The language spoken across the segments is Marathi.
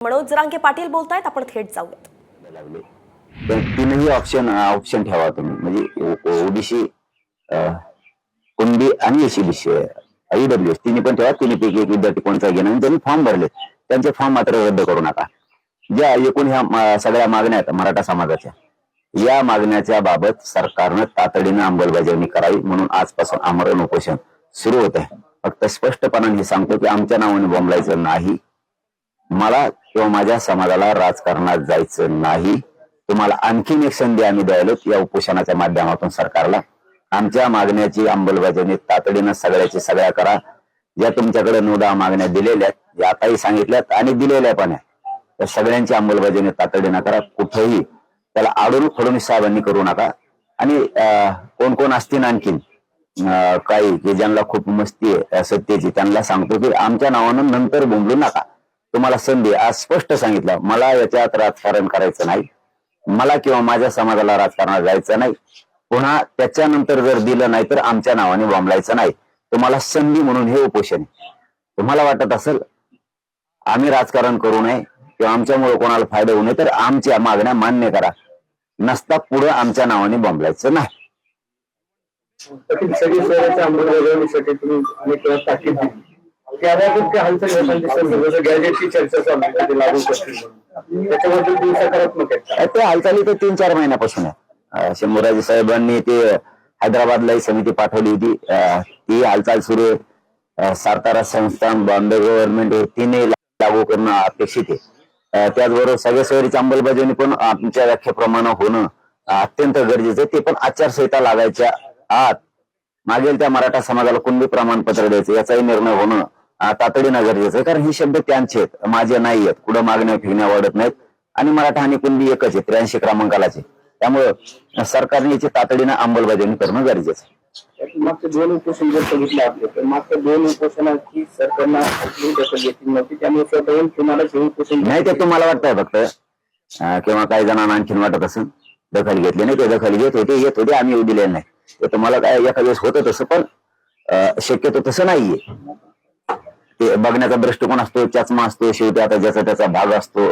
मनोज जरांगे पाटील बोलतायत, आपण थेट जाऊयात. तीनही ऑप्शन ठेवा तुम्ही, म्हणजे ओबीसी, कुणबी आणि एसीबीसी, ईडब्ल्यूएस तिन्ही पण ठेवा. तिन्हीपैकी एक विद्यार्थी कोणता घेणार, ज्यांनी फॉर्म भरले त्यांचे फॉर्म मात्र रद्द करू नका. ज्या एकूण ह्या सगळ्या मागण्या आहेत मराठा समाजाच्या, या मागण्याच्या बाबत सरकारनं तातडीनं अंमलबजावणी करावी, म्हणून आजपासून आमरण उपोषण सुरू होत आहे. फक्त स्पष्टपणाने सांगतो की आमच्या नावाने बोंबलायचं नाही, मला किंवा माझ्या समाजाला राजकारणात जायचं नाही. तुम्हाला आणखीन एक संधी आम्ही द्यायलो या उपोषणाच्या माध्यमातून सरकारला. आमच्या मागण्याची अंमलबजावणी तातडीनं सगळ्याची सगळ्या करा. ज्या तुमच्याकडे 9 मागण्या दिलेल्या आहेत, या आताही सांगितल्यात आणि दिलेल्या पण आहेत, त्या सगळ्यांची अंमलबजावणी तातडीनं करा. कुठेही त्याला अडवणूक फडणवीस साहेबांनी करू नका. आणि कोण कोण असतील आणखीन काही की ज्यांना खूप मस्ती आहे सत्तेची, त्यांना सांगतो की आमच्या नावानं नंतर बोंबलू नका. तुम्हाला संधी आज स्पष्ट सांगितलं, मला याच्यात राजकारण करायचं नाही, मला किंवा माझ्या समाजाला राजकारणात जायचं नाही. पुन्हा त्याच्यानंतर जर दिलं नाही तर आमच्या नावाने बोंबलायचं नाही. तुम्हाला संधी म्हणून हे उपोषण. तुम्हाला वाटत असेल आम्ही राजकारण करू नये किंवा आमच्यामुळे कोणाला फायदा होऊ नये, तर आमच्या मागण्या मान्य करा. नसता पुढे आमच्या नावाने बोंबलायचं नाही. सगळी शहराच्या अंमलबजावणीसाठी तुम्ही अनेक वेळा ताकीद दिली. त्याबाबत गॅजेटची चर्चा चालू आहे, ते लागू करतील, त्याच्याबद्दल तुम्ही सकारात्मक आहे? ते हालचाली तर 3-4 महिन्यापासून आहे. शंभूराजे साहेबांनी ते हैदराबादला ही समिती पाठवली होती, ती हालचाल सुरू आहे. सातारा संस्थान, बॉम्बे गव्हर्नमेंट हे तीनही लागू करणं अपेक्षित आहे. त्याचबरोबर सगळ्या शहरीची अंमलबजावणी पण आमच्या व्याख्येप्रमाणे होणं अत्यंत गरजेचं आहे. ते पण आचारसंहिता लागायच्या आत मागेल त्या मराठा समाजाला कुणबी प्रमाणपत्र द्यायचं याचाही निर्णय होणं तातडीनं गरजेचं आहे. कारण ही शब्द त्यांचे आहेत, माझे नाही आहेत. कुठं मागण्या फिरण्या वाढत नाहीत आणि मराठा आणि कुणबी एकच आहे, 83 क्रमांकालाचे. त्यामुळं सरकारने याची तातडीनं अंमलबजावणी करणं गरजेचं आहे. मागच्या 2 उपोषण जर बघितलं आपले, तर मागच्या 2 उपोषणाची सरकारनं दखल घेतली नव्हती, त्यामुळे स्वतःहून तुम्हाला हे उपोषण नाही. ते तुम्हाला वाटतंय फक्त, किंवा काही जणांना आणखीन वाटत असेल दखल घेतली नाही. ते दखल येत होते, आम्ही येऊ दिले नाही. ते तुम्हाला काय एखाद्या वेळेस होतं तसं, पण शक्यतो तसं नाहीये. ते बघण्याचा दृष्टिकोन असतो, चष्मा असतो, शेवटी आता ज्याचा त्याचा भाग असतो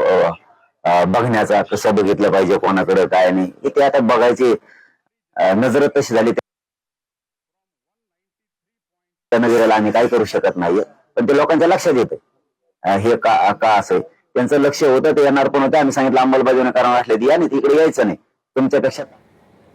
बघण्याचा, कसं बघितलं पाहिजे, कोणाकडे काय नाही, ते आता बघायची नजर तशी झाली. त्या नजरेला आम्ही काय करू शकत नाहीये. पण ते लोकांच्या लक्षात येतं हे का असं. त्यांचं लक्ष होतं, ते येणार पण होतं. आम्ही सांगितलं अंमलबजावणी करावं असले ती, आणि तिकडे यायचं नाही तुमच्यापेक्षा